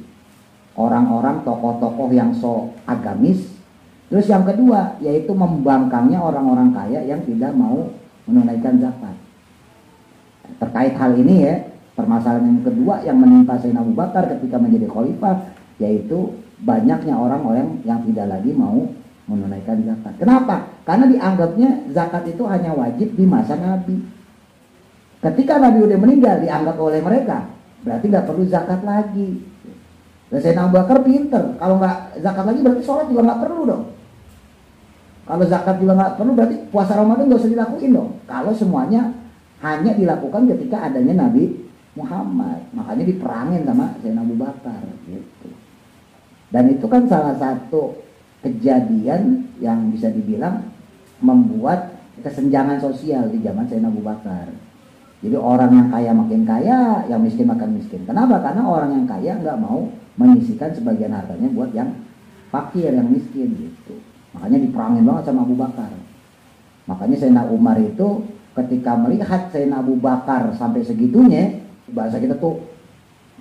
orang-orang tokoh-tokoh yang so agamis. Terus yang kedua, yaitu membangkangnya orang-orang kaya yang tidak mau menunaikan zakat. Terkait hal ini ya, permasalahan yang kedua yang menimpa Sayyidina Abu Bakar ketika menjadi khalifah, yaitu banyaknya orang-orang yang tidak lagi mau menunaikan zakat. Kenapa? Karena dianggapnya zakat itu hanya wajib di masa Nabi. Ketika Nabi udah meninggal, dianggap oleh mereka, berarti nggak perlu zakat lagi. Dan Sayyidina Abu Bakar pinter, kalau nggak zakat lagi berarti sholat juga nggak perlu dong. Kalau zakat juga nggak perlu, berarti puasa Ramadan nggak usah dilakuin dong. Kalau semuanya hanya dilakukan ketika adanya Nabi Muhammad, makanya diperangin sama Sayyidina Abu Bakar gitu. Dan itu kan salah satu kejadian yang bisa dibilang membuat kesenjangan sosial di zaman Sayyidina Abu Bakar. Jadi orang yang kaya makin kaya, yang miskin makin miskin. Kenapa? Karena orang yang kaya nggak mau menyisihkan sebagian hartanya buat yang fakir, yang miskin gitu. Makanya diperangin banget sama Abu Bakar. Makanya Sayyidina Umar itu ketika melihat Sayyidina Abu Bakar sampai segitunya, bahasa kita tuh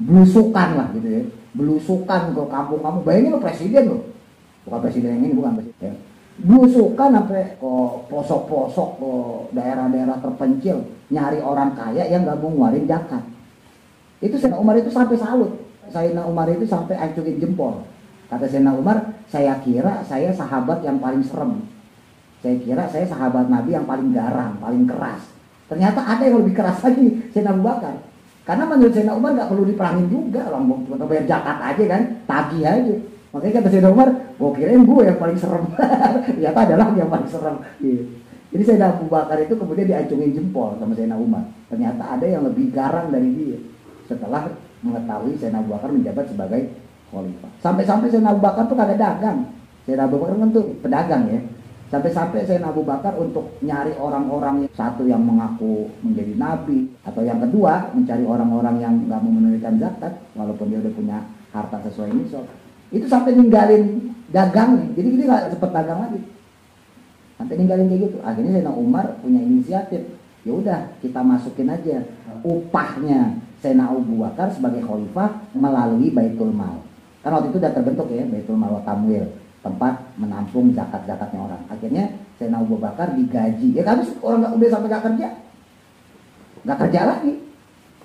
belusukan lah gitu ya, belusukan ke kampung-kampung. Bayangin lo presiden lo, bukan presiden yang ini, bukan presiden, belusukan sampai ke pelosok-pelosok, ke daerah-daerah terpencil, nyari orang kaya yang gak mau ngeluarin zakat. Itu Sayyidina Umar itu sampai salut. Sayyidina Umar itu sampai acungin jempol. Kata Sayyidina Umar, saya kira saya sahabat yang paling serem. Saya kira saya sahabat Nabi yang paling garang, paling keras. Ternyata ada yang lebih keras lagi, Sayyidina Abu Bakar. Karena menurut Sayyidina Umar gak perlu diperangin juga, orang mau bayar zakat aja kan, tagih aja. Makanya kata Sayyidina Umar, gue kirain gue yang paling serem. Ternyata adalah yang paling serem. Jadi Sayyidina Abu Bakar itu kemudian diacungin jempol sama Sayyidina Umar. Ternyata ada yang lebih garang dari dia. Setelah mengetahui Sayyidina Abu Bakar menjabat sebagai khalifah. Sampai-sampai Sayyidina Abu Bakar tuh kagak dagang. Sayyidina Abu Bakar kan tuh pedagang ya. Sampai-sampai Sayyidina Abu Bakar untuk nyari orang-orang, satu yang mengaku menjadi nabi, atau yang kedua mencari orang-orang yang nggak mau menunaikan zakat walaupun dia udah punya harta sesuai nisab. Itu sampai ninggalin dagangnya. Jadi dia nggak sempet dagang lagi. Sampai ninggalin kayak gitu. Akhirnya Sayyidina Umar punya inisiatif. Ya udah kita masukin aja upahnya Sayyidina Abu Bakar sebagai khalifah melalui Baitul Mal. Kan waktu itu udah terbentuk ya Baitul Mal wa Tamwil, tempat menampung zakat-zakatnya orang. Akhirnya Sayyidina Abu Bakar digaji. Ya kan orang udah sampai gak kerja lagi.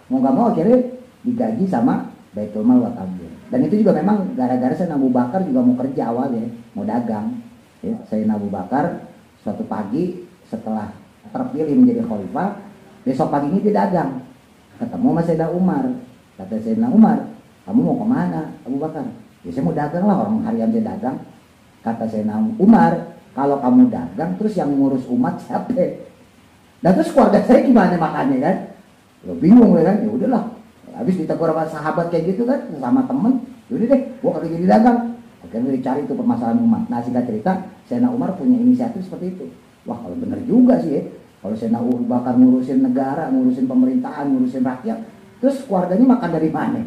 Mau gak mau akhirnya digaji sama Baitul Mal wa Tamwil. Dan itu juga memang gara-gara Sayyidina Abu Bakar juga mau kerja awalnya, mau dagang. Ya, Sayyidina Abu Bakar suatu pagi setelah terpilih menjadi khalifah, besok pagi ini dia dagang. Ketemu sama Sayyidina Umar. Kata Sayyidina Umar, kamu mau kemana Abu Bakar? Ya saya mau dagang lah, orang harian saya dagang. Kata Sayyidina Umar, kalau kamu dagang terus yang ngurus umat siapa? Dan terus keluarga saya gimana makannya kan? Lo bingung kan? Ya udahlah. Habis ditegur sama sahabat kayak gitu kan, sama temen. Yaudah deh, gua kagak jadi dagang. Akhirnya dicari itu permasalahan umat. Nah singkat cerita, Sayyidina Umar punya inisiatif seperti itu. Wah kalau bener juga sih ya. Kalau Sayyidina Abu Bakar ngurusin negara, ngurusin pemerintahan, ngurusin rakyat, terus keluarganya makan dari mana?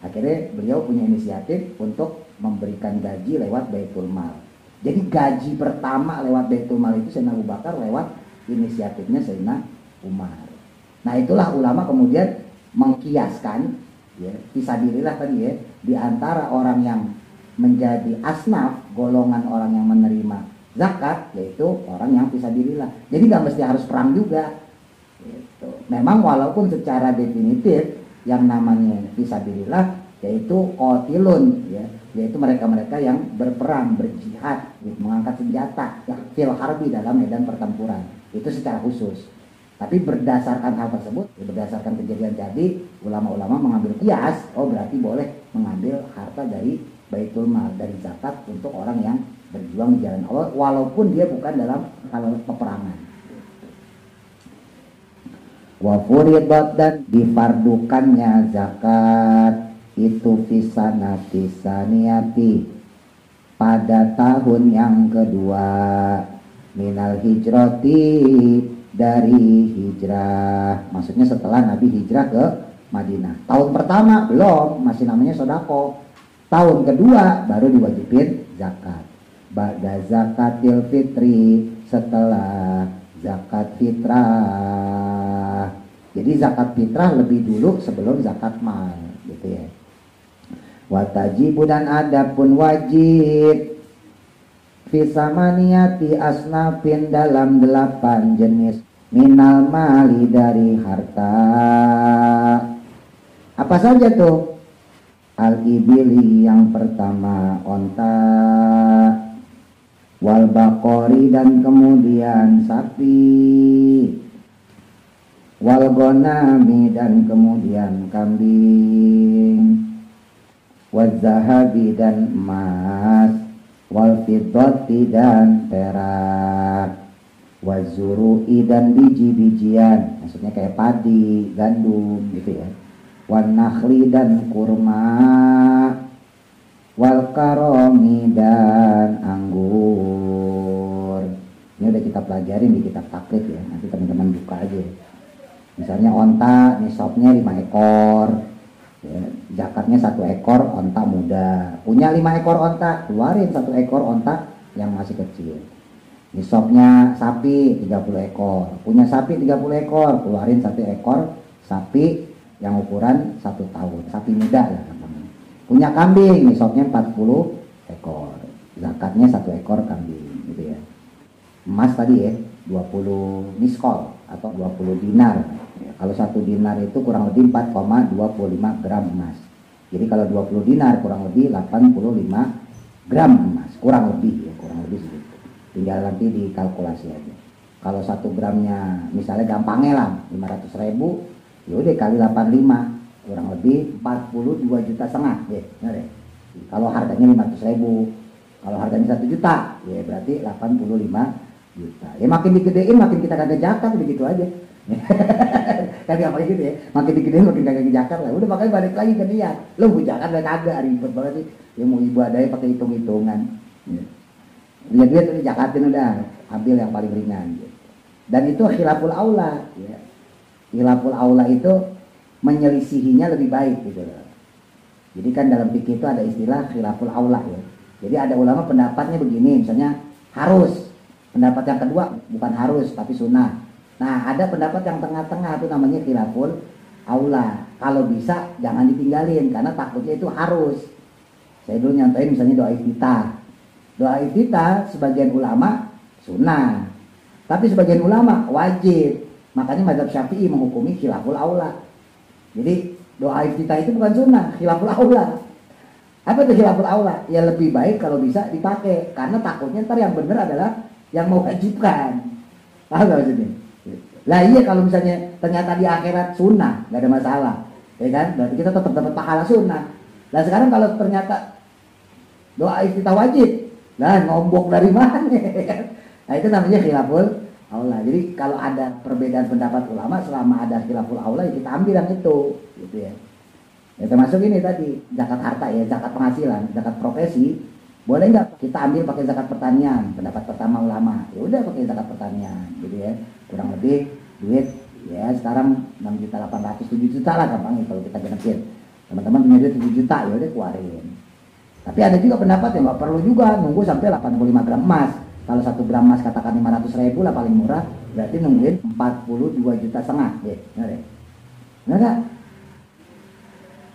Akhirnya beliau punya inisiatif untuk memberikan gaji lewat Baitul Mal. Jadi gaji pertama lewat Baitul Mal itu Sayyidina Abu Bakar lewat inisiatifnya Sayyidina Umar. Nah itulah ulama kemudian mengkiaskan ya, fisabilillah tadi ya, di antara orang yang menjadi asnaf, golongan orang yang menerima zakat, yaitu orang yang fisabilillah. Jadi gak mesti harus perang juga gitu. Memang walaupun secara definitif yang namanya fisabilillah yaitu qatilun ya, yaitu mereka-mereka yang berperang, berjihad, gitu, mengangkat senjata ya, fil harbi dalam medan pertempuran. Itu secara khusus. Tapi berdasarkan hal tersebut, ya berdasarkan kejadian tadi, ulama-ulama mengambil kias, oh berarti boleh mengambil harta dari Baitul Mal, dari zakat untuk orang yang berjuang di jalan Allah walaupun dia bukan dalam hal peperangan. Wa furidat, dan difardukannya zakat itu fisanati saniyati pada tahun yang kedua minal hijrati, dari hijrah, maksudnya setelah Nabi hijrah ke Madinah. Tahun pertama belum, masih namanya sodako. Tahun kedua baru diwajibin zakat. Ba'da zakatil fitri, setelah zakat fitrah. Jadi zakat fitrah lebih dulu sebelum zakat mal, gitu ya. Watajibu, dan adapun wajib fisamaniyati asnafin, dalam 8 jenis minal mali, dari harta. Apa saja tuh? Al-ibili, yang pertama onta, wal baqori, dan kemudian sapi, wal ghanami, dan kemudian kambing, wal zahabi, dan emas, wal fiddati, dan perak, wal zuru'i, dan biji-bijian, maksudnya kayak padi, gandum gitu ya, wal nakhli, dan kurma, wal karomi, dan anggur. Ini udah kita pelajarin di kitab taklid ya, nanti teman-teman buka aja. Misalnya onta nisabnya 5 ekor ya, zakatnya 1 ekor onta muda. Punya 5 ekor onta, keluarin 1 ekor onta yang masih kecil. Nisabnya sapi 30 ekor. Punya sapi 30 ekor, keluarin 1 ekor sapi yang ukuran 1 tahun. Sapi muda lah namanya. Punya kambing, nisabnya 40 ekor. Zakatnya 1 ekor kambing gitu ya. Emas tadi ya, 20 miskol atau 20 dinar. Ya, kalau 1 dinar itu kurang lebih 4,25 gram emas. Jadi kalau 20 dinar kurang lebih 85 gram emas, kurang lebih segitu. Tinggal nanti dikalkulasi aja. Kalau 1 gramnya misalnya gampangnya lah 500.000, ya udah kali 85 kurang lebih 42,5 juta ya, benar ya. Kalau harganya 500.000, kalau harganya 1 juta, ya berarti 85 juta. Ya makin digedein makin kita kagak zakat, begitu aja. Kan apa gitu ya, makin digedein makin kagak zakat lah. Udah makanya balik lagi ke niat. Lo mau zakat udah kagak, ribet banget sih. Ya mau ibadahnya pakai hitung-hitungan. Lihat duit tuh zakatin udah, ambil yang paling ringan. Dan itu khilaful aula. Ya. Khilaful aula itu menyelisihinya lebih baik gitu loh. Jadi kan dalam fikih itu ada istilah khilaful aula ya. Jadi ada ulama pendapatnya begini, misalnya harus. Pendapat yang kedua bukan harus tapi sunnah. Nah ada pendapat yang tengah-tengah itu namanya khilaful aula. Kalau bisa jangan ditinggalin karena takutnya itu harus. Saya dulu nyontohin misalnya doa iftitah. Doa iftitah sebagian ulama sunnah, tapi sebagian ulama wajib. Makanya mazhab Syafi'i menghukumi khilaful aula. Jadi doa iftitah itu bukan sunnah, khilaful aula. Apa itu khilaful aula? Ya lebih baik kalau bisa dipakai karena takutnya ntar yang benar adalah yang mewajibkan. Paham gak maksudnya? Lah iya kalau misalnya ternyata di akhirat sunnah, gak ada masalah, ya kan? Berarti kita tetap dapat pahala sunnah. Nah sekarang kalau ternyata doa iftitah wajib, nah ngombok dari mana? Nah itu namanya khilaful aula. Jadi kalau ada perbedaan pendapat ulama, selama ada khilaful aula ya kita ambil yang itu, gitu ya. Ya termasuk ini tadi zakat harta ya, zakat penghasilan, zakat profesi, boleh nggak kita ambil pakai zakat pertanian? Pendapat pertama ulama, ya udah pakai zakat pertanian, gitu ya. Kurang lebih duit ya sekarang 6.800.000 7 juta lah gampangnya kalau kita genekin. Teman-teman punya duit 7 juta ya udah keluarin. Tapi ada juga pendapat yang nggak perlu juga nunggu sampai 85 gram emas. Kalau 1 gram emas katakan 500.000 lah paling murah, berarti nungguin 42,5 juta ya, benar ya? Benar nggak?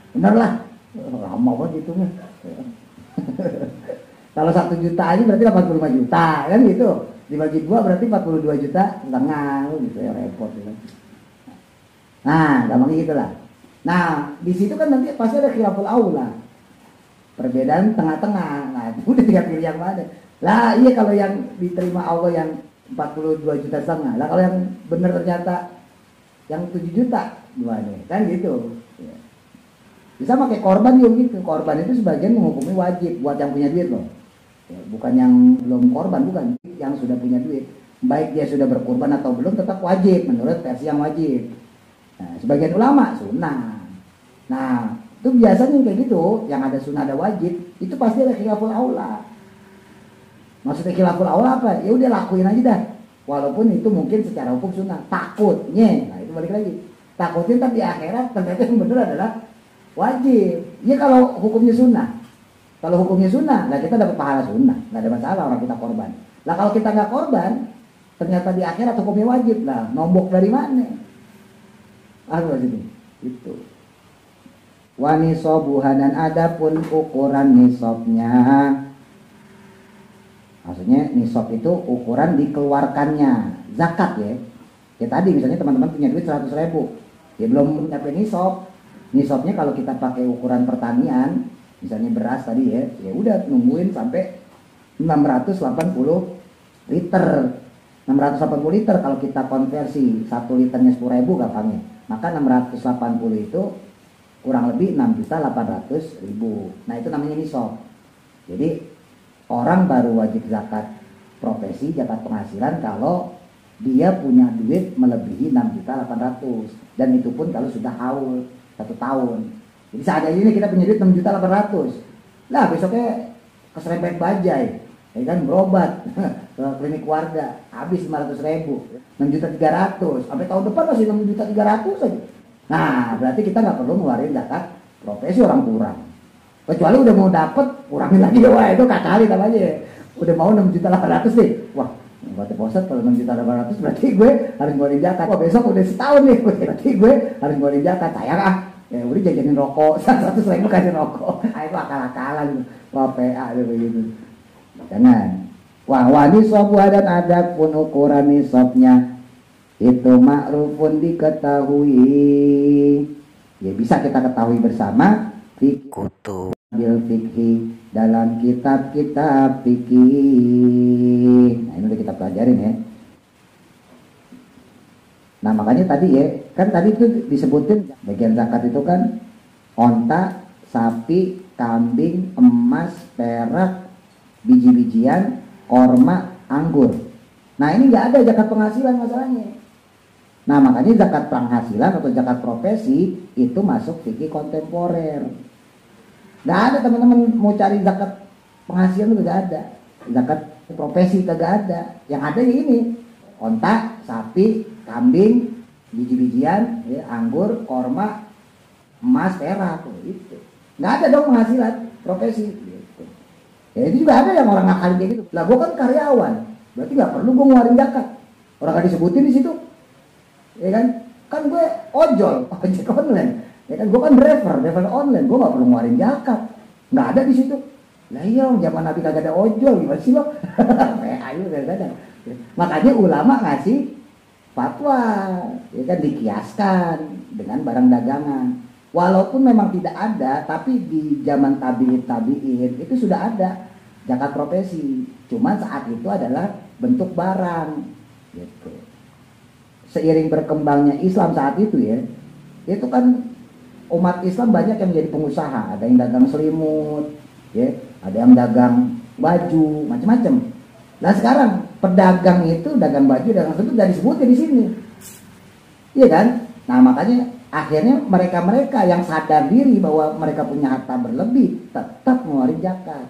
Benar lah, lama banget hitungnya. Kalau 1 juta aja berarti 85 juta kan gitu. Dibagi 2 berarti 42,5 juta gitu ya, repot gitu. Nah, gampangnya gitulah. Nah, di situ kan nanti pasti ada khilaful aula. Perbedaan tengah-tengah. Nah, udah tinggal pilih yang mana. Lah, iya kalau yang diterima Allah yang 42,5 juta. Lah kalau yang benar ternyata yang 7 juta gimana? Kan gitu. Ya. Bisa pakai korban juga gitu. Korban itu sebagian menghukumi wajib buat yang punya duit loh. Ya, bukan yang belum korban, bukan. Yang sudah punya duit. Baik dia sudah berkorban atau belum tetap wajib menurut versi yang wajib. Nah, sebagian ulama sunnah. Nah, itu biasanya kayak gitu, yang ada sunnah ada wajib, itu pasti ada khilaful aula. Maksudnya khilaful aula apa? Ya udah lakuin aja dah. Walaupun itu mungkin secara hukum sunnah. Takutnya, nah itu balik lagi. Takutnya ntar di akhirat ternyata yang benar adalah wajib. Ya kalau hukumnya sunnah. Kalau hukumnya sunnah, nah kita dapat pahala sunnah, nggak ada masalah orang kita korban. Lah kalau kita nggak korban, ternyata di akhirat hukumnya wajib, lah nombok dari mana? Apa maksudnya? Itu. Wa nisabuha, dan adapun ukuran nisabnya. Maksudnya nisab itu ukuran dikeluarkannya zakat ya. Ya tadi misalnya teman-teman punya duit 100.000, ya belum sampai nisab. Nisabnya kalau kita pakai ukuran pertanian, misalnya beras tadi ya, ya udah nungguin sampai 680 liter. 680 liter kalau kita konversi 1 liternya 10.000 gampangnya. Maka 680 itu kurang lebih 6.800.000. Nah itu namanya nisab. Jadi orang baru wajib zakat profesi, zakat penghasilan kalau dia punya duit melebihi 6.800.000. Dan itu pun kalau sudah haul 1 tahun. Jadi saat ini kita punya duit 6.800.000. Lah besoknya keserempet bajai, ya kan, berobat ke klinik warga, habis 500.000, 6.300.000. Sampai tahun depan masih 6.300.000 saja. Nah, berarti kita nggak perlu ngeluarin zakat profesi, orang kurang. Kecuali udah mau dapet, kurangin lagi ya, wah itu kali namanya. Udah mau 6.800.000 nih, wah buat deposit kalau 6.800.000 berarti gue harus ngeluarin zakat. Wah besok udah setahun nih, berarti gue harus ngeluarin zakat. Sayang ah, ya udah jajanin rokok, 100.000 kasih rokok. Itu akal-akalan gitu, wah PA gitu. Jangan. Wah nisab dan ada pun ukuran nisabnya itu ma'rufun diketahui. Ya bisa kita ketahui bersama di kutub bil fikhi, dalam kitab-kitab fikih. Nah ini udah kita pelajarin ya. Nah makanya tadi ya, kan tadi itu disebutin bagian zakat itu kan onta, sapi, kambing, emas, perak, biji-bijian, korma, anggur. Nah ini nggak ada zakat penghasilan masalahnya. Nah makanya zakat penghasilan atau zakat profesi itu masuk fikih kontemporer. Nggak ada teman-teman mau cari zakat penghasilan itu nggak ada. Zakat profesi kagak ada. Yang ada ya ini onta, sapi, kambing, biji-bijian, ya, anggur, korma, emas, perak, gitu. Nggak ada dong penghasilan profesi. Gitu. Ya itu juga ada yang orang ngakal kayak gitu. Lah gue kan karyawan, berarti nggak perlu gue ngeluarin zakat. Orang kan disebutin di situ. Ya kan gue ojol, ojek online, ya kan gue kan driver online, gue nggak perlu ngeluarin zakat, nggak ada di situ. Lah iya, zaman Nabi kagak ada ojol, gimana sih lo? Ayo kadang-kadang. Makanya ulama ngasih fatwa, ya kan dikiaskan dengan barang dagangan. Walaupun memang tidak ada, tapi di zaman tabi'in itu sudah ada zakat profesi. Cuman saat itu adalah bentuk barang, gitu. Seiring berkembangnya Islam saat itu ya, itu kan umat Islam banyak yang menjadi pengusaha. Ada yang dagang selimut, ya, ada yang dagang baju, macam-macam. Nah sekarang pedagang itu dagang baju, dagang selimut nggak disebutin di sini, iya kan? Nah makanya akhirnya mereka yang sadar diri bahwa mereka punya harta berlebih tetap ngeluarin zakat.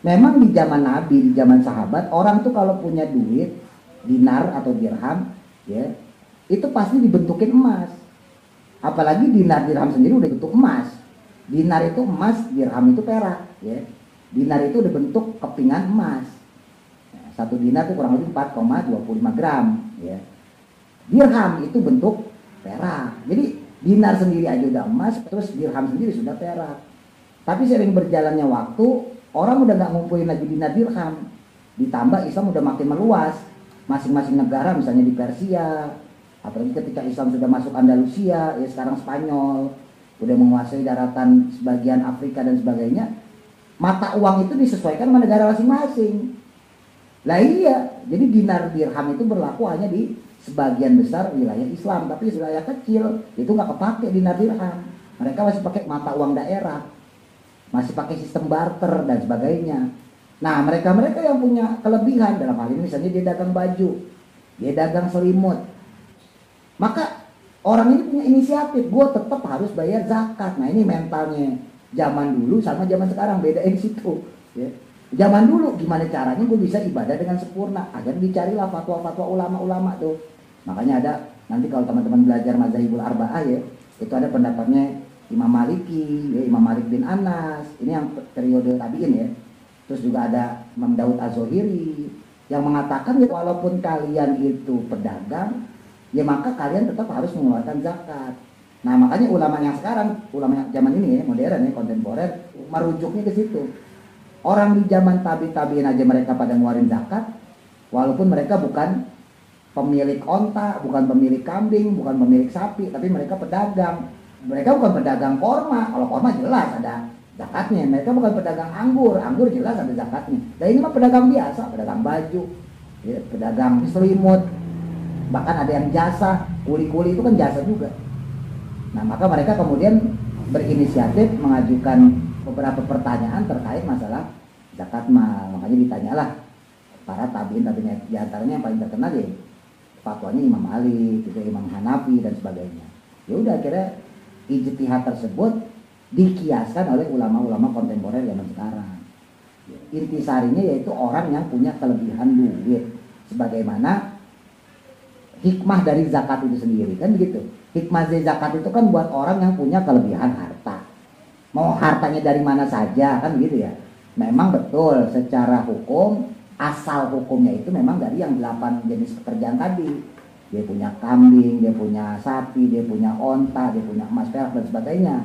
Memang di zaman Nabi, di zaman sahabat, orang tuh kalau punya duit dinar atau dirham, ya itu pasti dibentukin emas. Apalagi dinar dirham sendiri udah bentuk emas. Dinar itu emas, dirham itu perak, ya. Dinar itu udah bentuk kepingan emas. Nah, satu dinar itu kurang lebih 4,25 gram, ya. Dirham itu bentuk perak. Jadi dinar sendiri aja udah emas, terus dirham sendiri sudah perak. Tapi sering berjalannya waktu, orang udah nggak ngumpulin lagi dinar dirham. Ditambah Islam udah makin meluas. Masing-masing negara, misalnya di Persia, apalagi ketika Islam sudah masuk Andalusia, ya sekarang Spanyol, udah menguasai daratan sebagian Afrika dan sebagainya, mata uang itu disesuaikan sama negara masing-masing. Lah iya, jadi dinar dirham itu berlaku hanya di sebagian besar wilayah Islam, tapi wilayah kecil itu nggak kepake dinar dirham. Mereka masih pakai mata uang daerah, masih pakai sistem barter dan sebagainya. Nah mereka yang punya kelebihan dalam hal ini, misalnya dia dagang baju, dia dagang selimut, maka orang ini punya inisiatif, gue tetap harus bayar zakat. Nah ini mentalnya zaman dulu sama zaman sekarang, beda di situ, ya. Zaman dulu gimana caranya gue bisa ibadah dengan sempurna, agar dicarilah fatwa-fatwa ulama-ulama tuh. Makanya ada, nanti kalau teman-teman belajar Mazhabul Arba'ah ya, itu ada pendapatnya Imam Maliki, ya, Imam Malik bin Anas, ini yang periode tabi'in ya. Terus juga ada Imam Daud Az-Zohiri yang mengatakan ya walaupun kalian itu pedagang, ya maka kalian tetap harus mengeluarkan zakat. Nah makanya ulama yang sekarang, ulama yang zaman ini ya, modern ya, kontemporer, merujuknya ke situ. Orang di zaman tabi'in aja mereka pada ngeluarin zakat, walaupun mereka bukan pemilik onta, bukan pemilik kambing, bukan pemilik sapi, tapi mereka pedagang. Mereka bukan pedagang korma, kalau korma jelas ada zakatnya. Mereka bukan pedagang anggur jelas ada zakatnya. Dan ini mah pedagang biasa, pedagang baju, ya, pedagang selimut, bahkan ada yang jasa, kuli-kuli itu kan jasa juga. Nah maka mereka kemudian berinisiatif mengajukan beberapa pertanyaan terkait masalah zakat mal. Makanya ditanyalah para tabi'in diantaranya yang paling terkenal ya fatwanya Imam Ali, juga Imam Hanafi dan sebagainya. Ya udah akhirnya ijtihad tersebut dikiaskan oleh ulama-ulama kontemporer zaman sekarang. Intisarinya yaitu orang yang punya kelebihan duit, sebagaimana hikmah dari zakat itu sendiri kan begitu. Hikmah dari zakat itu kan buat orang yang punya kelebihan harta. mau hartanya dari mana saja kan gitu ya. Memang betul secara hukum asal hukumnya itu memang dari yang 8 jenis pekerjaan tadi. Dia punya kambing, dia punya sapi, dia punya onta, dia punya emas perak dan sebagainya.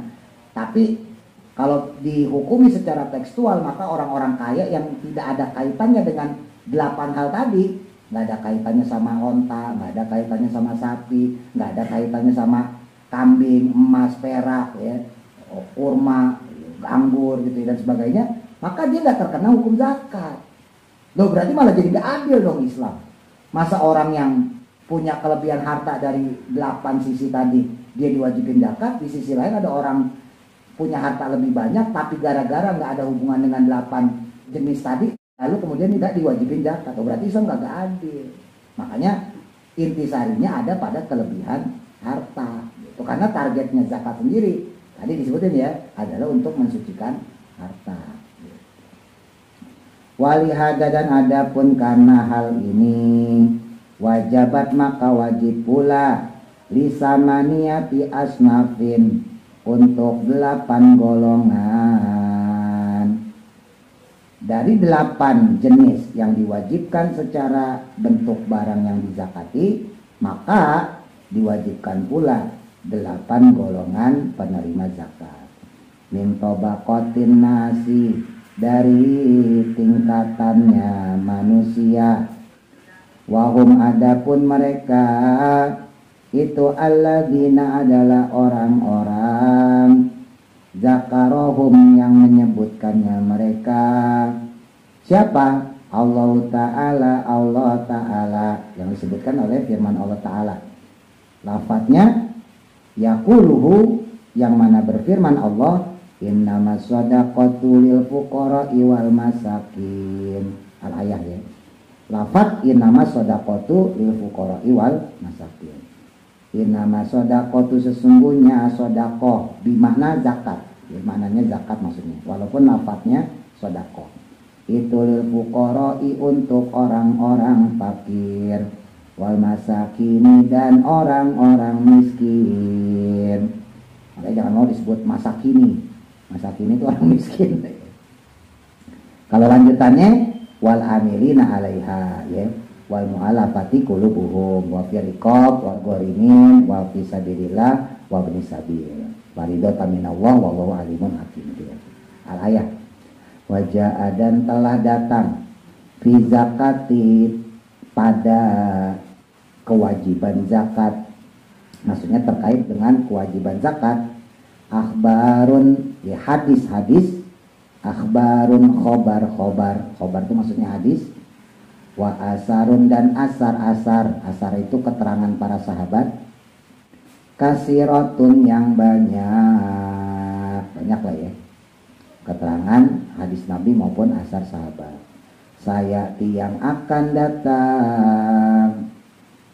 Tapi kalau dihukumi secara tekstual maka orang-orang kaya yang tidak ada kaitannya dengan 8 hal tadi, nggak ada kaitannya sama onta, nggak ada kaitannya sama sapi, nggak ada kaitannya sama kambing, emas, perak, ya, kurma, anggur gitu dan sebagainya, maka dia nggak terkena hukum zakat. Loh berarti malah jadi nggak adil dong Islam. Masa orang yang punya kelebihan harta dari 8 sisi tadi dia diwajibin zakat, di sisi lain ada orang punya harta lebih banyak tapi gara-gara nggak ada hubungan dengan 8 jenis tadi lalu kemudian tidak diwajibin zakat. Oh, berarti Islam nggak adil. Makanya intisarinya ada pada kelebihan harta gitu. Karena targetnya zakat sendiri tadi disebutin ya adalah untuk mensucikan harta. Walihada dan adapun karena hal ini wajabat maka wajib pula lisamaniyati asnafin untuk 8 golongan dari 8 jenis yang diwajibkan secara bentuk barang yang dizakati, maka diwajibkan pula 8 golongan penerima zakat. Min tobaqotin nasi, dari tingkatannya manusia. Wahum adapun mereka itu alladzina adalah orang-orang zakarohum yang menyebutkannya mereka. Siapa? Allah Ta'ala yang disebutkan oleh firman Allah Ta'ala. Lafadznya yaquluhu yang mana berfirman Allah innamas shadaqatu lil fuqara'i wal masakin. Al-ayah ya. Lafadz innamas shadaqatu lil fuqara'i wal masakin. Innama shadaqatu sesungguhnya shadaqah bimakna zakat. Ya, maknanya zakat maksudnya. Walaupun lafadznya shadaqah. Itu lil fuqara'i untuk orang-orang fakir, wal masakini dan orang-orang miskin. Makanya jangan mau disebut masakini. Masakini itu orang miskin. Kalau lanjutannya wal amilina 'alaiha ya. Wal mu'alafati qulubuhum wa fi riqab wa gharimin wa fi sabilillah wa ibn sabil waridatan minallah wallahu alimun hakim. Al-ayah wajah dan telah datang fi zakati pada kewajiban zakat, maksudnya terkait dengan kewajiban zakat akhbarun ya hadis-hadis, akhbarun khobar itu maksudnya hadis, wa asarun dan asar itu keterangan para sahabat, kasiratun yang banyak lah ya keterangan hadis Nabi maupun asar sahabat. Saya yang akan datang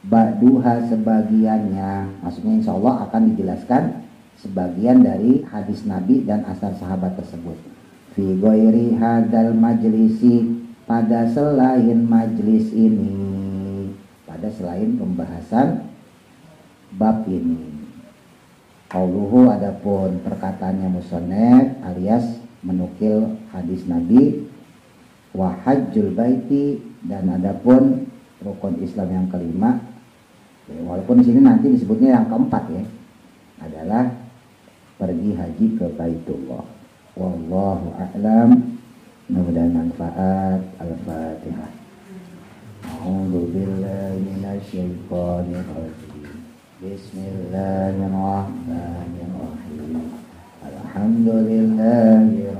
ba'duha sebagiannya, maksudnya insya Allah akan dijelaskan sebagian dari hadis Nabi dan asar sahabat tersebut. Fi ghairi hadzal majlisi, pada selain majlis ini, pada selain pembahasan bab ini. Qauluhu adapun perkataannya musannaf alias menukil hadis Nabi, wa hajjul baiti dan adapun rukun Islam yang kelima. Walaupun di sini nanti disebutnya yang keempat ya, adalah pergi haji ke Baitullah. Wallahu a'lam. Mudah-mudahan manfaat. Al-Fatihah. A'udzu billahi minasyaitonir rajim. Bismillahirrahmanirrahim. Alhamdulillahirabbil